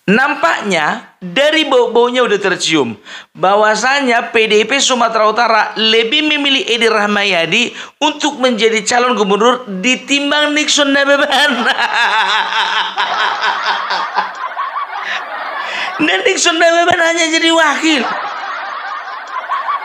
Nampaknya dari bau-baunya udah tercium bahwasanya PDIP Sumatera Utara lebih memilih Edi Rahmayadi untuk menjadi calon gubernur ditimbang Nixon Nababan. Dan Nixon Nababan hanya jadi wakil.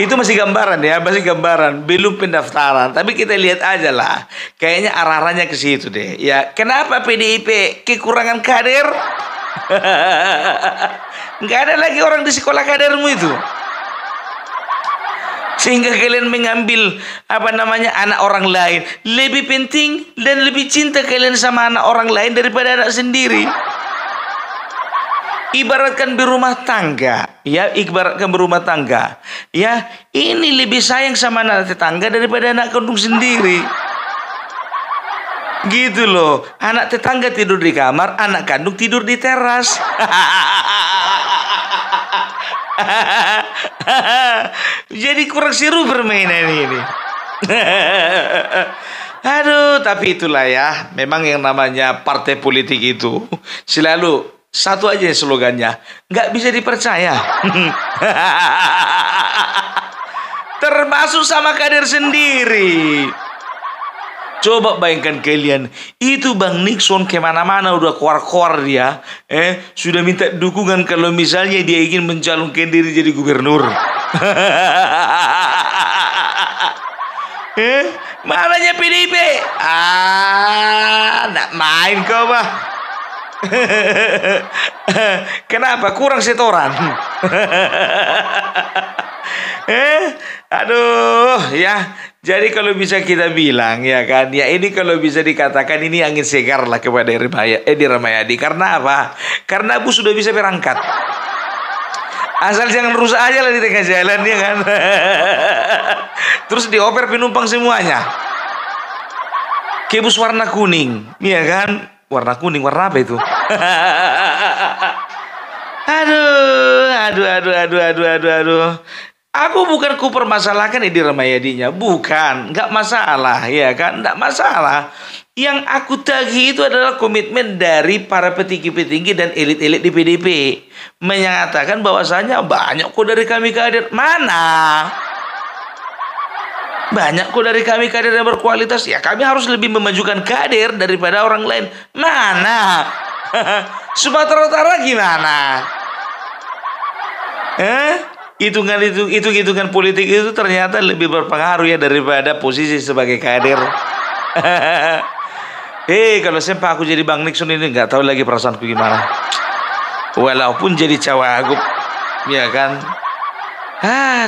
Itu masih gambaran ya, masih gambaran, belum pendaftaran. Tapi kita lihat aja lah, kayaknya arah-arahnya ke situ deh. Ya, kenapa PDIP kekurangan kader? Nggak ada lagi orang di sekolah kadermu itu, sehingga kalian mengambil anak orang lain. Lebih penting dan lebih cinta kalian sama anak orang lain daripada anak sendiri. Ibaratkan berumah tangga, ya, ibaratkan berumah tangga, ya, ini lebih sayang sama anak tetangga daripada anak kandung sendiri. Gitu loh, anak tetangga tidur di kamar, anak kandung tidur di teras. Jadi kurang seru permainan ini. Aduh, tapi itulah ya, memang yang namanya partai politik itu selalu satu aja slogannya, nggak bisa dipercaya. Termasuk sama kader sendiri. Coba bayangkan kalian, itu Bang Nixon kemana-mana udah keluar-keluar dia, sudah minta dukungan kalau misalnya dia ingin mencalonkan diri jadi gubernur. Mananya PDIP? Nggak main kau bah. Kenapa? Kurang setoran. Aduh ya. Jadi kalau bisa kita bilang ya kan, ya ini kalau bisa dikatakan ini angin segar lah kepada Edi Rahmayadi. Karena apa? Karena Abu sudah bisa berangkat. Asal jangan rusak aja lah di tengah jalan ya kan. Terus dioper penumpang semuanya. Kayak bus warna kuning, ya kan? Warna kuning, warna apa itu? Aduh. Aku bukan ku permasalahkan Edi Rahmayadinya, bukan, nggak masalah, ya kan, nggak masalah. Yang aku tagih itu adalah komitmen dari para petinggi-petinggi dan elit-elit di PDIP, menyatakan bahwasanya banyak kok dari kami kader. Mana? Banyak kok dari kami kader yang berkualitas. Ya kami harus lebih memajukan kader daripada orang lain. Mana? Sumatera Utara gimana? Hitungan politik itu ternyata lebih berpengaruh ya daripada posisi sebagai kader. Kalau sempat aku jadi Bang Nixon ini nggak tahu lagi perasaanku gimana. Walaupun jadi cawagup, ya kan.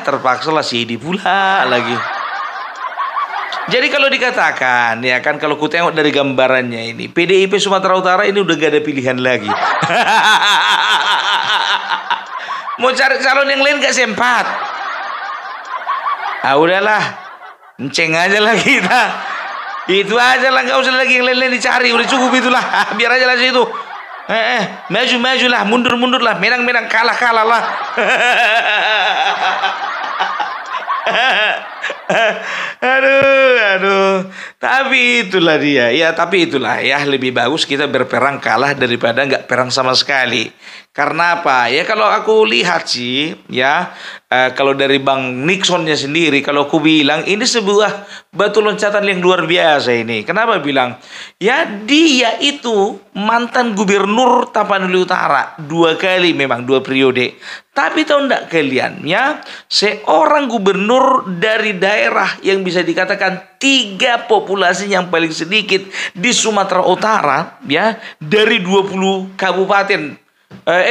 Terpaksa lah Sidi pula lagi. Jadi kalau dikatakan, ya kan, kalau ku tengok dari gambarannya ini, PDIP Sumatera Utara ini udah gak ada pilihan lagi. Mau cari calon yang lain gak sempat. Udahlah, enceng aja lah kita. Itu aja lah, gak usah lagi yang lain-lain dicari. Udah cukup itulah, biar aja lah situ. Maju lah, mundur lah, menang kalah lah. Aduh. Tapi itulah dia. Ya, tapi itulah ya, lebih bagus kita berperang kalah daripada nggak perang sama sekali. Karena apa? Ya kalau aku lihat sih, ya kalau dari Bang Nixonnya sendiri, kalau aku bilang ini sebuah batu loncatan yang luar biasa ini. Kenapa bilang? Ya dia itu mantan gubernur Tapanuli Utara 2 kali, memang 2 periode. Tapi tahu enggak kalian ya, seorang gubernur dari daerah yang bisa dikatakan 3 populasi yang paling sedikit di Sumatera Utara, ya, dari 20 kabupaten,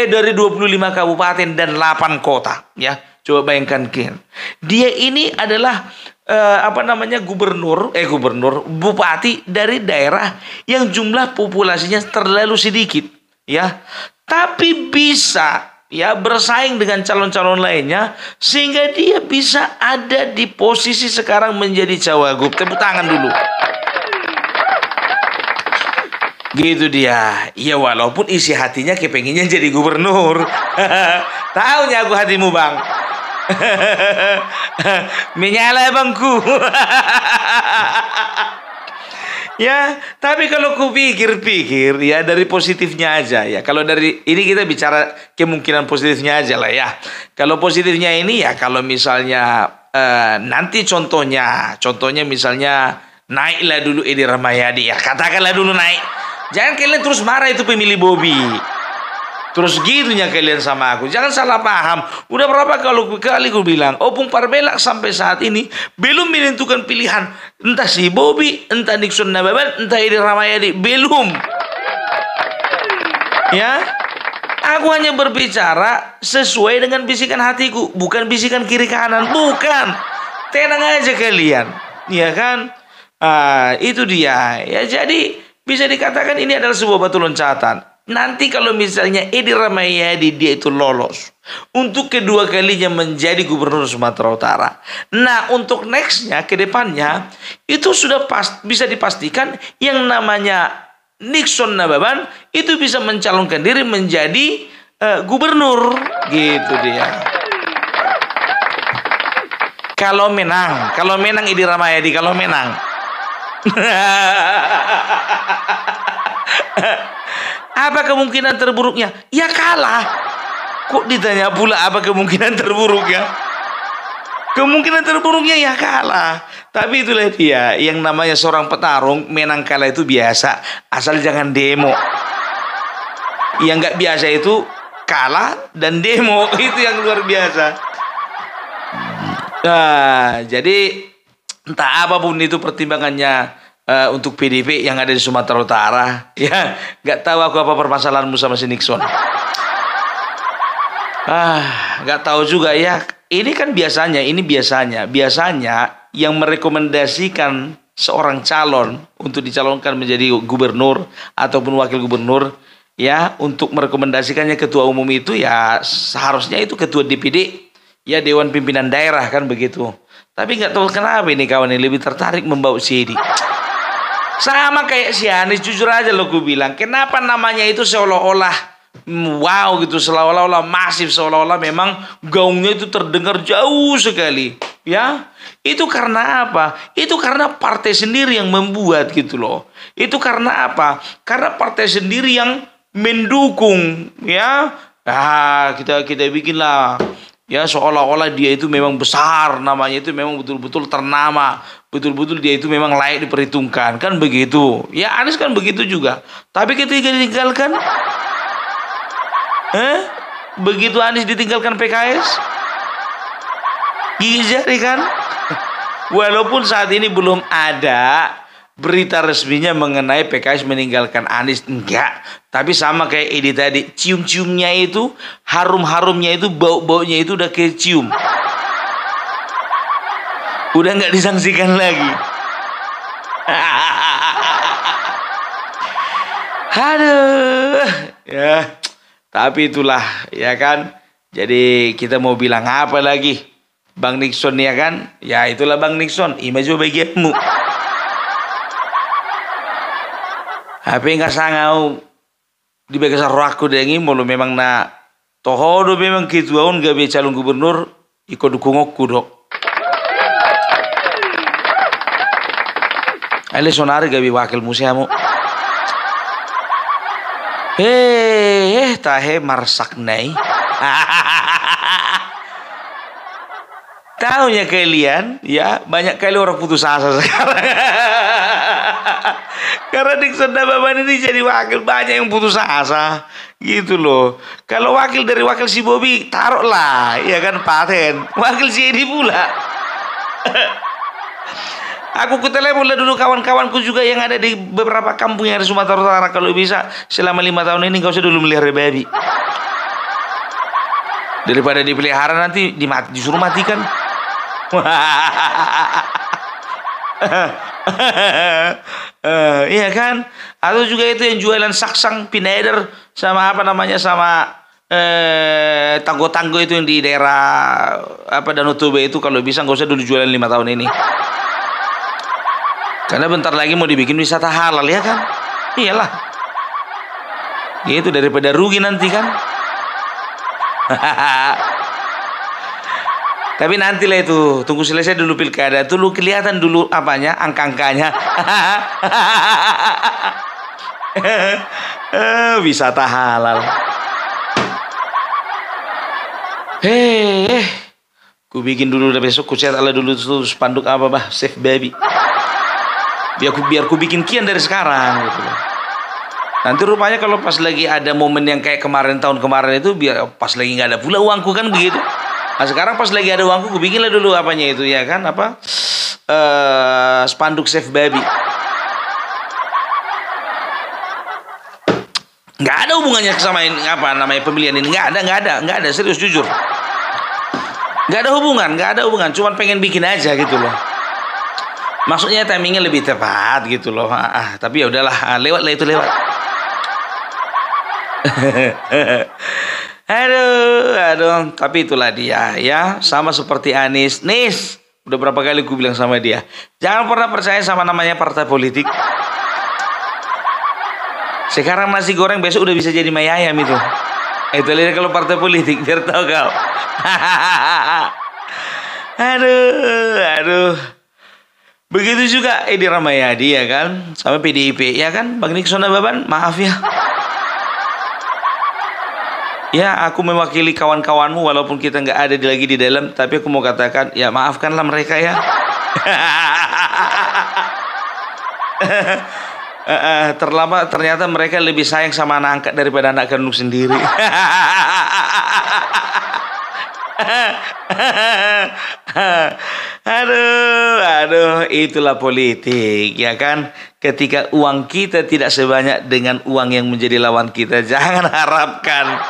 dari 25 kabupaten dan 8 kota, ya. Coba bayangkan Ken. Dia ini adalah bupati dari daerah yang jumlah populasinya terlalu sedikit, ya. Tapi bisa ya bersaing dengan calon-calon lainnya sehingga dia bisa ada di posisi sekarang menjadi cawagup. Tepuk tangan dulu. Gitu dia. Ya walaupun isi hatinya kepenginnya jadi gubernur. Taunya aku hatimu Bang. Menyala bangku. Ya, tapi kalau ku pikir-pikir ya dari positifnya aja ya. Kalau dari ini kita bicara kemungkinan positifnya aja lah ya. Kalau positifnya ini ya kalau misalnya nanti contohnya misalnya naiklah dulu Edi Rahmayadi ya. Katakanlah dulu naik. Jangan kalian terus marah itu pemilih Bobby. Terus gitunya kalian sama aku. Jangan salah paham. Udah berapa kali gue bilang, Opung Parbelak sampai saat ini belum menentukan pilihan. Entah si Bobby, entah Nixon Nababan, entah Edi Rahmayadi. Belum. Ya. Aku hanya berbicara sesuai dengan bisikan hatiku. Bukan bisikan kiri kanan. Bukan. Tenang aja kalian. Ya kan? Itu dia. Ya jadi bisa dikatakan ini adalah sebuah batu loncatan. Nanti kalau misalnya Edi Rahmayadi dia itu lolos untuk kedua kalinya menjadi gubernur Sumatera Utara. Nah untuk nextnya ke depannya itu sudah bisa dipastikan yang namanya Nixon Nababan itu bisa mencalonkan diri menjadi gubernur gitu dia. Kalau menang Edi Rahmayadi kalau menang. Apa kemungkinan terburuknya? Ya kalah. Kok ditanya pula apa kemungkinan terburuknya? Kemungkinan terburuknya ya kalah. Tapi itulah dia, yang namanya seorang petarung menang kalah itu biasa, asal jangan demo. Yang nggak biasa itu kalah dan demo, itu yang luar biasa. Nah, jadi entah apapun itu pertimbangannya untuk PDP yang ada di Sumatera Utara, ya nggak tahu aku apa permasalahanmu sama si Nixon. Nggak tahu juga ya. Ini kan biasanya yang merekomendasikan seorang calon untuk dicalonkan menjadi gubernur ataupun wakil gubernur, ya untuk merekomendasikannya ketua umum itu ya seharusnya itu ketua DPD, ya Dewan Pimpinan Daerah kan begitu. Tapi nggak tahu kenapa ini kawan ini lebih tertarik membawa si Edi. Sama kayak si Anies, jujur aja lo gue bilang, kenapa namanya itu seolah-olah wow gitu, seolah-olah masif, seolah-olah memang gaungnya itu terdengar jauh sekali. Ya, itu karena apa? Itu karena partai sendiri yang membuat gitu loh. Itu karena apa? Karena partai sendiri yang mendukung, ya. Kita bikinlah. Ya seolah-olah dia itu memang besar, namanya itu memang betul-betul ternama, betul-betul dia itu memang layak diperhitungkan, kan begitu. Ya Anies kan begitu juga. Tapi ketika ditinggalkan, begitu Anies ditinggalkan PKS, gigi jari kan. Walaupun saat ini belum ada berita resminya mengenai PKS meninggalkan Anies, enggak. Tapi sama kayak Edi tadi, cium-ciumnya itu, harum-harumnya itu, bau-baunya itu udah kecium. Udah nggak disangsikan lagi. Aduh, ya. Tapi itulah, ya kan. Jadi kita mau bilang apa lagi? Bang Nixon ya kan? Ya itulah Bang Nixon, imaju bagianmu. Tapi nggak sangau di bagian aku dengi mulu memang na tohodo memang kituaun gabe calon gubernur iko dukung aku dok. Ale sonari gabe wakil museamu. Tahe marsak nai. Tahunya kalian, ya banyak kali orang putus asa sekarang. Karena Nixon Nababan ini jadi wakil, banyak yang putus asa, gitu loh. Kalau wakil dari wakil si Bobby, taruhlah, ya kan paten. Wakil si Edi pula. Aku telepon dulu kawan-kawanku juga yang ada di beberapa kampung yang ada di Sumatera Utara. Kalau bisa selama 5 tahun ini gak usah dulu melihara babi. Daripada dipelihara nanti disuruh matikan. Iya kan? Atau juga itu yang jualan saksang pineder sama apa namanya sama tanggo-tanggo itu yang di daerah apa Danau Toba itu, kalau bisa nggak usah dulu jualan 5 tahun ini. Karena bentar lagi mau dibikin wisata halal ya kan? Iyalah. Gitu daripada rugi nanti kan. Tapi nantilah itu, tunggu selesai dulu pilkada, dulu kelihatan dulu apanya, angka-angkanya. Wisata halal. Ku bikin dulu udah besok, ku cetak dulu tuh spanduk apa bah, Save Baby. Biar ku bikin kian dari sekarang gitu loh. Nanti rupanya kalau pas lagi ada momen yang kayak kemarin, tahun kemarin itu, biar pas lagi nggak ada pula uangku kan begitu. Nah sekarang pas lagi ada uangku, ku bikinlah dulu apanya itu ya kan, apa spanduk Save Baby. Nggak ada hubungannya sama ini, apa namanya pemilihan ini, nggak ada, serius jujur. Nggak ada hubungan, cuman pengen bikin aja gitu loh. Maksudnya timingnya lebih tepat gitu loh. Tapi ya udahlah, lewat. Aduh, tapi itulah dia ya, sama seperti Anies. Nis, udah berapa kali gue bilang sama dia, jangan pernah percaya sama namanya partai politik. Sekarang nasi goreng, besok udah bisa jadi mie ayam itu. Itu lihat kalau partai politik, biar tahu kau. Aduh. Begitu juga Edi Rahmayadi ya kan, sama PDIP ya kan, Bang Nixon Nababan, maaf ya. Ya, aku mewakili kawan-kawanmu walaupun kita nggak ada lagi di dalam, tapi aku mau katakan, ya maafkanlah mereka ya. Ternyata mereka lebih sayang sama anak angkat daripada anak kandung sendiri. Aduh, itulah politik ya kan. Ketika uang kita tidak sebanyak dengan uang yang menjadi lawan kita, jangan harapkan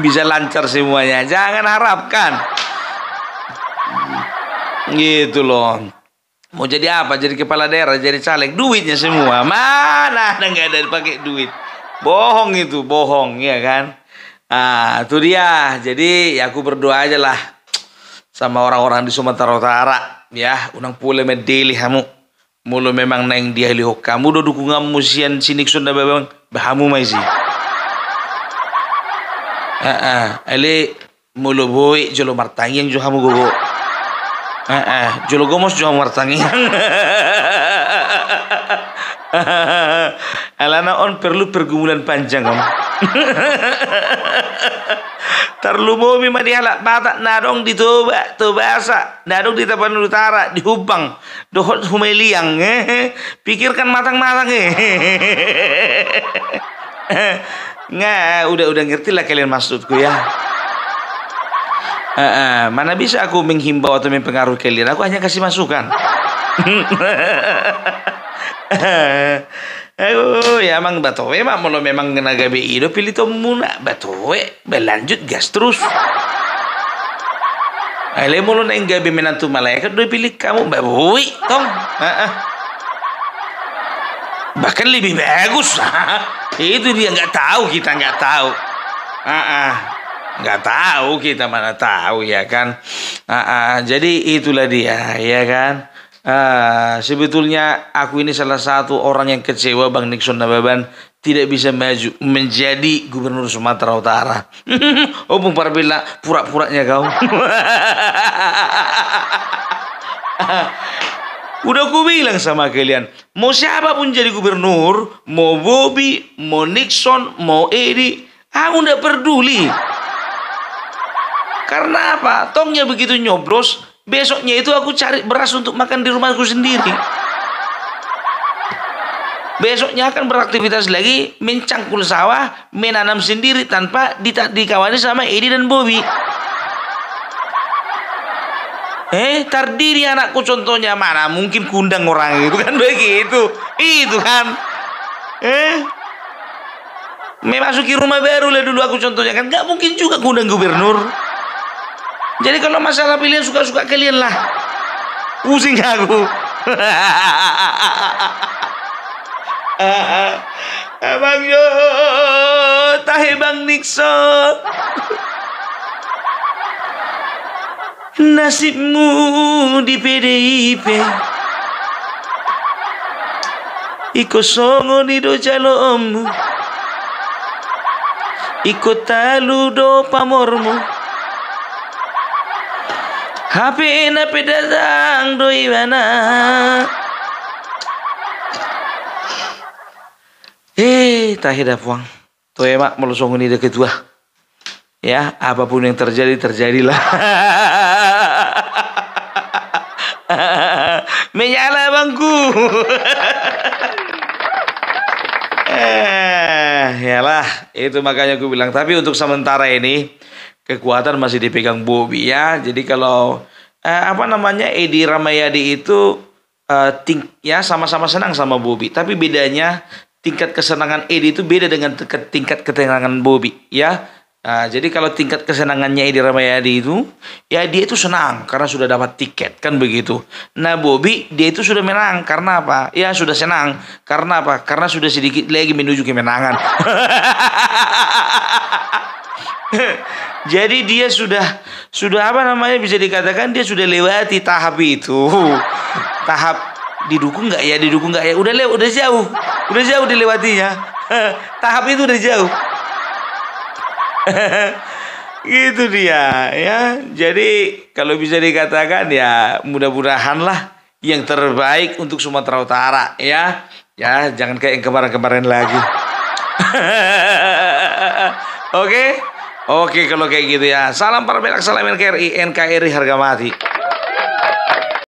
bisa lancar semuanya. Jangan harapkan. Gitu loh. Mau jadi apa? Jadi kepala daerah, jadi caleg, duitnya semua. Mana ada nggak ada dipakai duit. Bohong itu, bohong ya kan. Itu dia. Jadi ya aku berdoa aja lah sama orang-orang di Sumatera Utara ya, unang pula medeli kamu. Mulu memang neng dia lihok kamu do dukungan musian sinik sunda babang bahamu mai sih. Ale mulu boy jolo martangi yang jo kamu gogo. Jolo gomos jo martangi. Alana on perlu pergumulan panjang kamu. Terlumo mima dihalak batak nadong di Tobasa, nadong di Tapanuli Utara, di Hubang, dohot Humeliang. Pikirkan matang-matang Nggak, udah ngerti lah kalian maksudku ya. Mana bisa aku menghimbau atau mempengaruhi kalian, aku hanya kasih masukan. Ya emang batowe mak kalau memang kena gabe ido pilih tomuna batowe berlanjut gas terus. Ale mulu neng gabe menantu malaikat do pilih kamu babuwi tong. Bahkan lebih bagus. Itu dia nggak tahu, kita nggak tahu. Nggak tahu, kita mana tahu ya kan. Jadi itulah dia ya kan. Sebetulnya aku ini salah satu orang yang kecewa Bang Nixon Nababan tidak bisa maju menjadi gubernur Sumatera Utara. Bung Parbila pura-puranya kau. Udah aku bilang sama kalian, mau siapa pun jadi gubernur, mau Bobby, mau Nixon, mau Edi, aku nggak peduli. Karena apa? Tongnya begitu nyoblos, besoknya itu aku cari beras untuk makan di rumahku sendiri. Besoknya akan beraktivitas lagi, mencangkul sawah, menanam sendiri tanpa dikawani sama Edi dan Bobby. Tardiri anakku contohnya, mana mungkin kundang orang itu kan begitu. Itu kan. Memasuki rumah baru lah dulu aku contohnya kan, nggak mungkin juga kundang gubernur. Jadi kalau masalah pilihan suka-suka kalian lah. Pusing aku. Abang yo, tahe Bang Nixon. Nasibmu di PDIP. Iko songo ni do jalommu. Iko talu do pamormu. HP na pedadang doi mana. Tahida puang. Tuh emak melusong ini deket gua. Ya, apapun yang terjadi, terjadilah. Menyala bangku. Yalah, itu makanya aku bilang. Tapi untuk sementara ini kekuatan masih dipegang Bobby ya. Jadi kalau Edi Ramayadi itu ya sama-sama senang sama Bobby. Tapi bedanya tingkat kesenangan Edi itu beda dengan tingkat ketenangan Bobby ya. Jadi kalau tingkat kesenangannya Edi Ramayadi itu, ya dia itu senang karena sudah dapat tiket kan begitu. Nah Bobby dia itu sudah menang karena apa? Ya sudah senang karena apa? Karena sudah sedikit lagi menuju kemenangan. Jadi dia sudah apa namanya bisa dikatakan dia sudah lewati tahap itu. Tahap didukung nggak ya? Didukung nggak ya? Udah jauh dilewatinya. Tahap itu udah jauh. Itu dia ya. Jadi kalau bisa dikatakan ya mudah-mudahan lah yang terbaik untuk Sumatera Utara ya. Ya jangan kayak yang kemarin-kemarin lagi. Oke kalau kayak gitu ya. Salam para belak, salam NKRI harga mati.